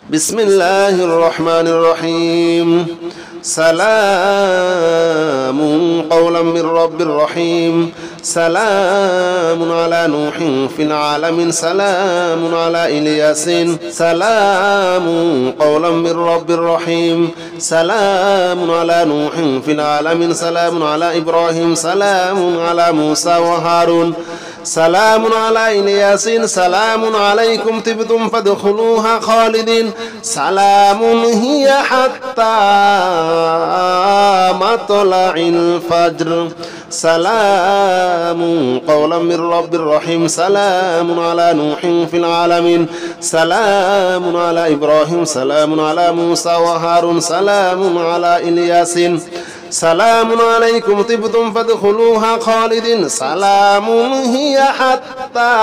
بسم الله الرحمن الرحيم سلام قولا من رب رحيم سلام على نوح في العالمين سلام على إلياس سلام قولا من رب رحيم سلام على نوح في العالمين سلام على إبراهيم سلام على موسى وهارون سلام على إلياس سلام عليكم طبتم فادخلوها خالدين سلام هي حتى مطلع الفجر سلام قولا من رب رحيم سلام على نوح في العالمين سلام على إبراهيم سلام على موسى وهارون سلام على إلياس سلام عليكم طبتم فادخلوها خالدين سلام هي حتى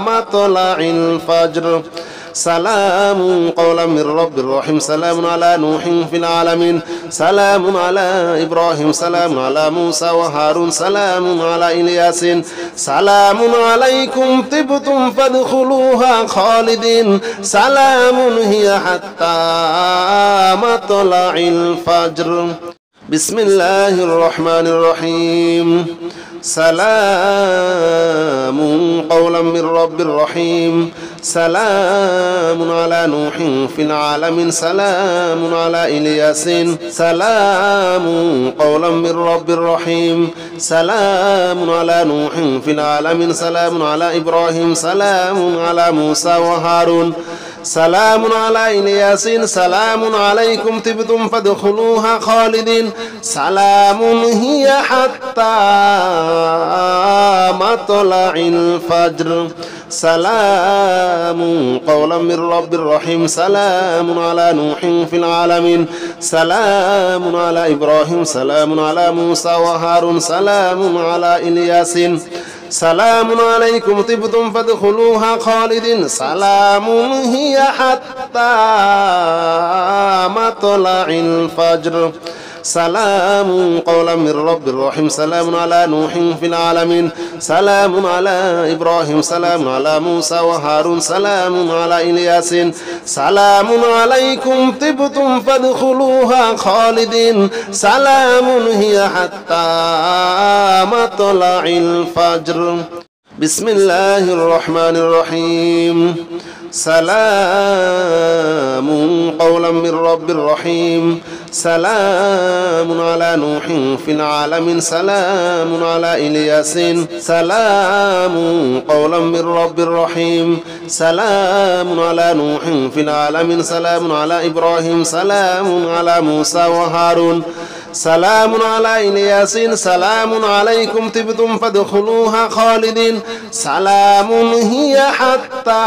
مطلع الفجر سلام قولا من رب رحيم سلام على نوح في العالمين سلام على إبراهيم سلام على موسى وهارون سلام على إلياس سلام عليكم طبتم فادخلوها خالدين سلام هي حتى مطلع الفجر بسم الله الرحمن الرحيم سلام قولا من رب رحيم سلام على نوح في العالمين سلام على إلياس سلام قولا من رب رحيم سلام على نوح في العالمين سلام على إبراهيم سلام على موسى وهارون سلام على إلياس سلام عليكم طبتم فادخلوها خالدين سلام هي حتى مطلع الفجر سلام قولا من رب رحيم سلام على نوح في العالمين سلام على إبراهيم سلام على موسى وهارون سلام على إلياس سلام عليكم طبتم فادخلوها خالدين سلام هي حتى مطلع الفجر سلام قولا من رب رحيم سلام على نوح في العالمين سلام على إبراهيم سلام على موسى وهارون سلام على إلياس سلام عليكم طبتم فادخلوها خالدين سلام هي حتى مطلع الفجر بسم الله الرحمن الرحيم سلام قولا من رب رحيم سلام على نوح في العالمين سلام على إلياس سلام قولا من رب رحيم سلام على نوح في العالمين سلام على إبراهيم سلام على موسى وهارون سلام على إلياس سلام عليكم طبتم فادخلوها خالدين سلام هي حتى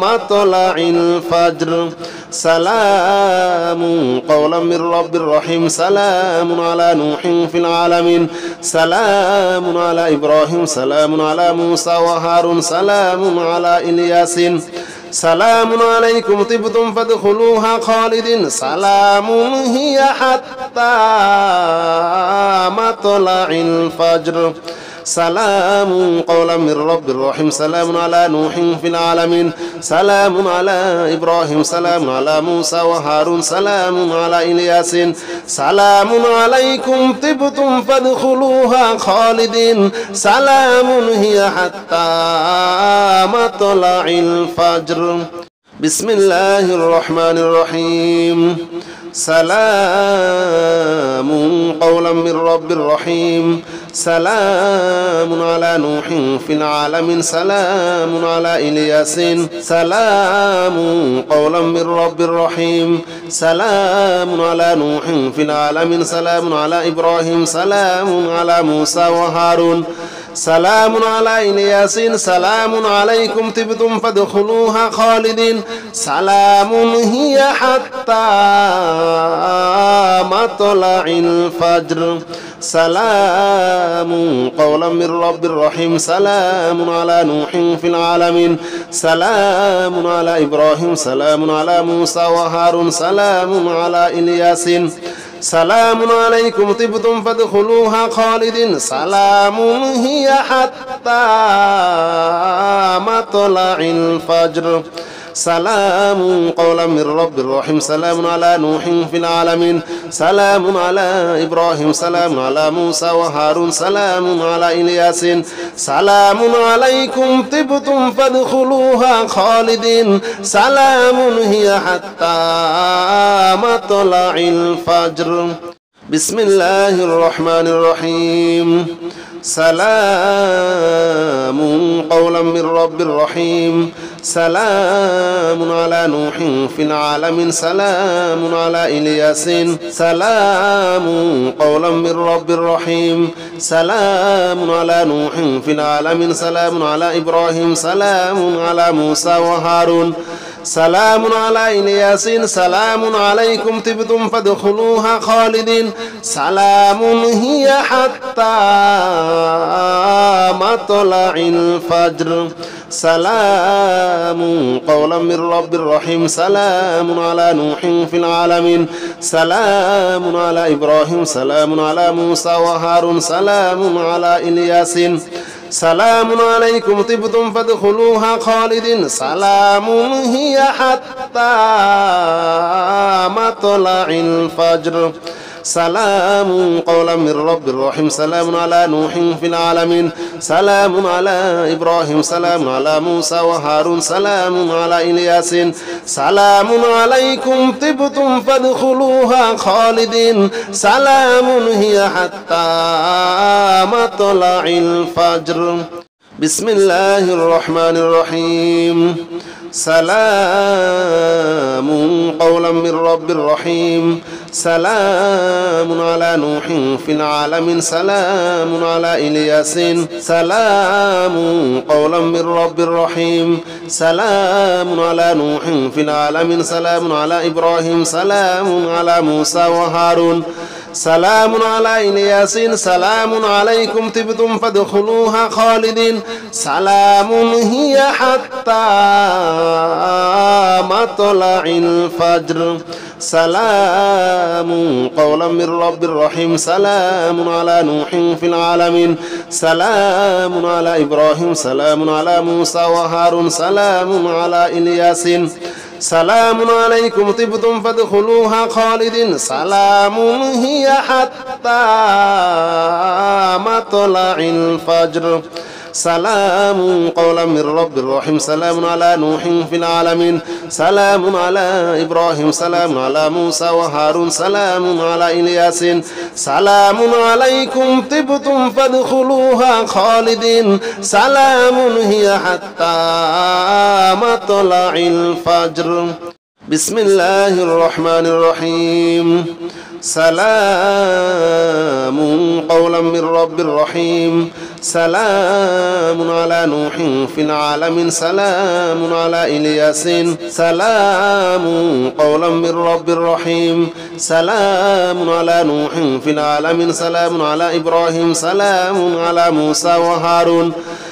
مطلع الفجر سلام قولا من رب رحيم سلام على نوح في العالمين سلام على إبراهيم سلام على موسى وهارون سلام على إلياس سلام عليكم طبتم فادخلوها خالدين سلام هي حتى مطلع الفجر سلام قولا من رب رحيم سلام على نوح في العالمين سلام على إبراهيم سلام على موسى وهارون سلام على إلياس سلام عليكم طبتم فادخلوها خالدين سلام هي حتى مطلع الفجر بسم الله الرحمن الرحيم سلام قولا من رب رحيم سلام على نوح في العالمين سلام على إلياس سلام قولا من رب رحيم سلام على نوح في العالمين سلام على إبراهيم سلام على موسى وهارون سلام على إلياس سلام عليكم طبتم فادخلوها خالدين سلام هي حتى مطلع الفجر سلام قولا من رب رحيم سلام على نوح في العالمين سلام على إبراهيم سلام على موسى وهارون سلام على إلياس سلام عليكم طبتم فادخلوها خالدين سلام هي حتى مطلع الفجر سلام قولا من رب رحيم سلام على نوح في العالمين سلام على إبراهيم سلام على موسى وهارون سلام على إلياس سلام عليكم طبتم فادخلوها خالدين سلام هي حتى مطلع الفجر بسم الله الرحمن الرحيم سلام قولا من رب رحيم سلام على نوح في العالمين سلام على إلياس سلام قولا من رب رحيم سلام على نوح في العالمين سلام على إبراهيم سلام على موسى وهارون سلام على إلياس سلام عليكم طبتم فادخلوها خالدين سلام هي حتى مطلع الفجر سلام قولا من رب رحيم سلام على نوح في العالمين سلام على إبراهيم سلام على موسى وهارون سلام على إلياس سلام عليكم طبتم فادخلوها خالدين سلام هي حتى مطلع الفجر سلام قولا من رب رحيم سلام على نوح في العالمين سلام على إبراهيم سلام على موسى وهارون سلام على إلياس سلام عليكم طبتم فادخلوها خالدين سلام هي حتى مطلع الفجر بسم الله الرحمن الرحيم سلام قولا من رب رحيم سلام على نوح في العالمين سلام على إلياس سلام قولا من رب رحيم سلام على نوح في العالمين سلام على إبراهيم سلام على موسى وهارون سلام على إلياس سلام عليكم طبتم فادخلوها خالدين سلام هي حتى مطلع الفجر سلام قولا من رب رحيم سلام على نوح في العالمين سلام على إبراهيم سلام على موسى وهارون سلام على إلياس سلام عليكم طبتم فادخلوها خالدين سلام هي حتى مطلع الفجر سلام قولا من رب رحيم سلام على نوح في العالمين سلام على إبراهيم سلام على موسى وهارون سلام على إلياس سلام عليكم طبتم فادخلوها خالدين سلام هي حتى مطلع الفجر بسم الله الرحمن الرحيم سلام قولا من رب رحيم سلام على نوح في العالمين سلام على إلياس سلام قولا من رب رحيم سلام على نوح في العالمين سلام على إبراهيم سلام على موسى وهارون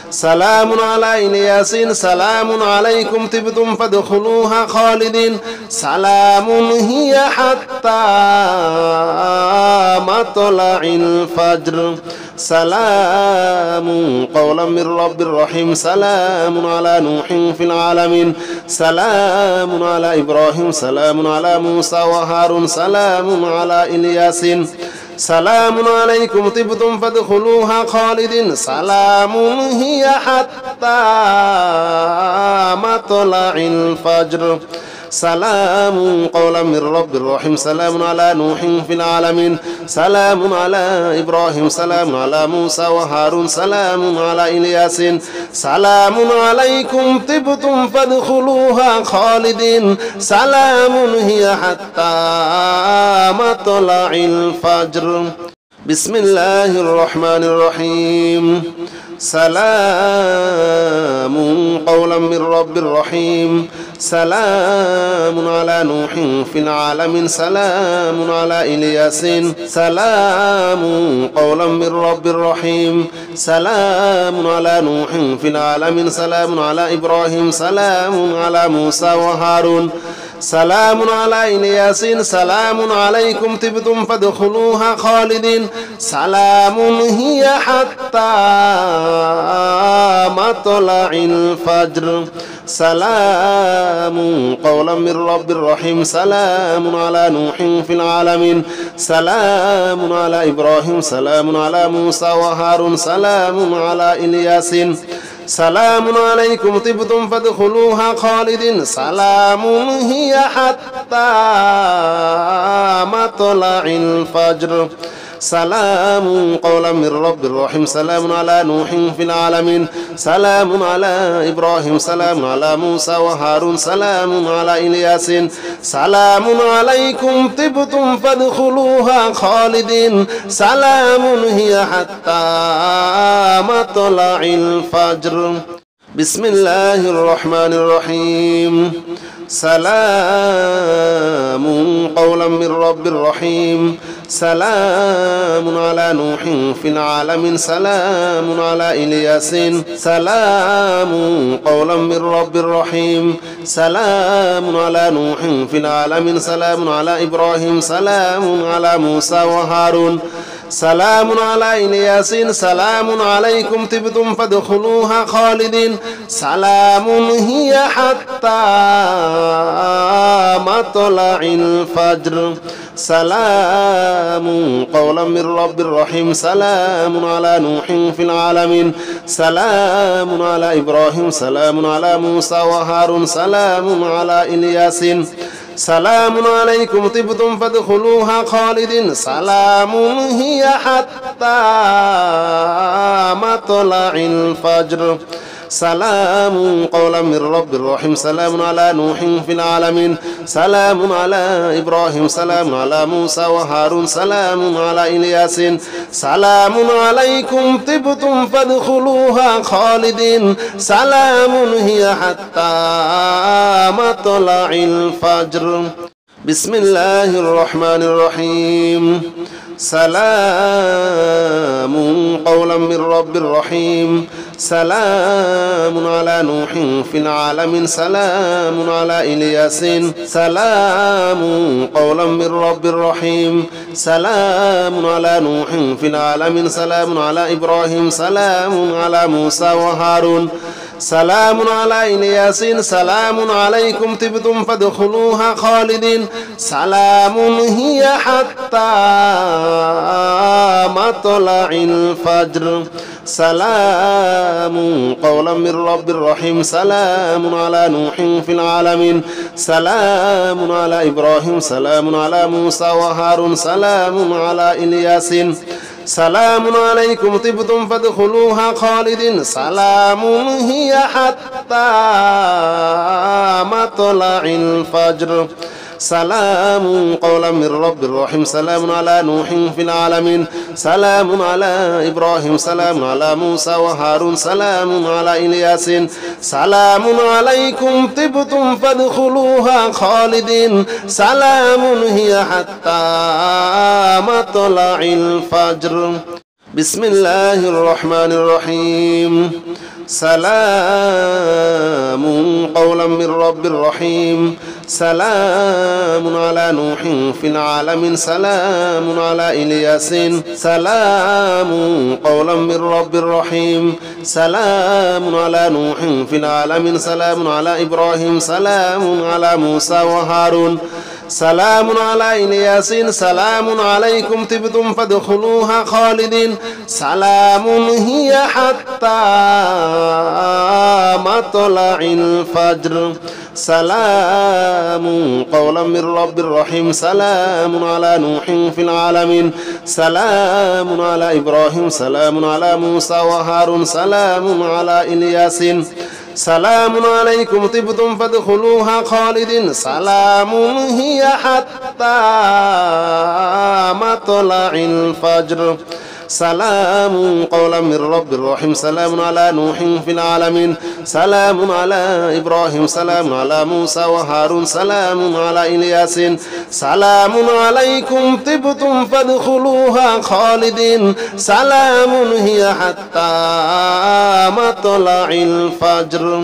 سلام على إلياس سلام عليكم طبتم فادخلوها خالدين سلام هي حتى مطلع الفجر سلام قولا من رب رحيم سلام على نوح في العالمين سلام على إبراهيم سلام على موسى وهارون سلام على إلياس سلام عليكم طبتم فادخلوها خالدين سلام هي حتى مطلع الفجر سلام قولا من رب رحيم سلام على نوح في العالمين سلام على إبراهيم سلام على موسى وهارون سلام على إلياس سلام عليكم طبتم فادخلوها خالدين سلام هي حتى مطلع الفجر بسم الله الرحمن الرحيم سلام قولا من رب رحيم سلام على نوح في العالمين سلام على إلياس سلام قولا من رب رحيم سلام على نوح في العالمين سلام على إبراهيم سلام على موسى وهارون سلام على إلياسين سلام عليكم طبتم فادخلوها خالدين سلام هي حتى مطلع الفجر سلام قولا من رب رحيم سلام على نوح في العالمين سلام على إبراهيم سلام على موسى وهارون سلام على إلياس سلام عليكم طبتم فادخلوها خالدين سلام هي حتى مطلع الفجر سلام قولا من رب رحيم سلام على نوح في العالمين سلام على إبراهيم سلام على موسى وهارون سلام على إلياس سلام عليكم طبتم فادخلوها خالدين سلام هي حتى مطلع الفجر بسم الله الرحمن الرحيم سلام قولا من رب رحيم سلام على نوح في العالمين سلام على إلياس سلام قولا من رب رحيم سلام على نوح في العالمين سلام على إبراهيم سلام على موسى وهارون سلام على إلياس سلام عليكم طبتم فادخلوها خالدين سلام هي حتى مطلع الفجر سلام قولا من رب رحيم سلام على نوح في العالمين سلام على إبراهيم سلام على موسى وهارون سلام على إلياس سلام عليكم طبتم فادخلوها خالدين سلام هي حتى مطلع الفجر سلام قولا من رب رحيم سلام على نوح في العالمين سلام على إبراهيم سلام على موسى وهارون سلام على إلياس سلام عليكم طبتم فادخلوها خالدين سلام هي حتى مطلع الفجر بسم الله الرحمن الرحيم سلام قولا من رب رحيم سلام على نوح في العالمين سلام على إلياس سلام قولا من رب رحيم سلام على نوح في العالمين سلام على إبراهيم سلام على موسى وهارون سلام على إلياس سلام عليكم طبتم فادخلوها خالدين سلام هي حتى مطلع الفجر سلام قولا من رب رحيم سلام على نوح في العالمين سلام على إبراهيم سلام على موسى وهارون سلام على إلياس سلام عليكم طبتم فادخلوها خالدين سلام هي حتى مطلع الفجر سلام قولا من رب رحيم سلام على نوح في العالمين سلام على إبراهيم سلام على موسى وهارون سلام على إلياس سلام عليكم طبتم فادخلوها خالدين سلام هي حتى مطلع الفجر سلام قولا من رب رحيم سلام على نوح في العالمين سلام على إبراهيم سلام على موسى وهارون سلام على إلياس سلام عليكم طبتم فادخلوها خالدين سلام هي حتى مطلع الفجر بسم الله الرحمن الرحيم بسم الله الرحمن الرحيم سلام قولا من رب رحيم سلام على نوح في العالمين سلام على إلياس سلام قولا من رب رحيم سلام على نوح في العالمين سلام على إبراهيم سلام على موسى وهارون سلام على إلياس سلام عليكم طبتم فادخلوها خالدين سلام هي حتى مطلع الفجر سلام قولا من رب رحيم سلام على نوح في العالمين سلام على إبراهيم سلام على موسى وهارون سلام على إلياس سلام عليكم طبتم فادخلوها خالدين سلام هي حتى مطلع الفجر سلام قولا من رب رحيم سلام على نوح في العالمين سلام على إبراهيم سلام على موسى وهارون سلام على إلياس سلام عليكم طبتم فادخلوها خالدين سلام هي حتى مطلع الفجر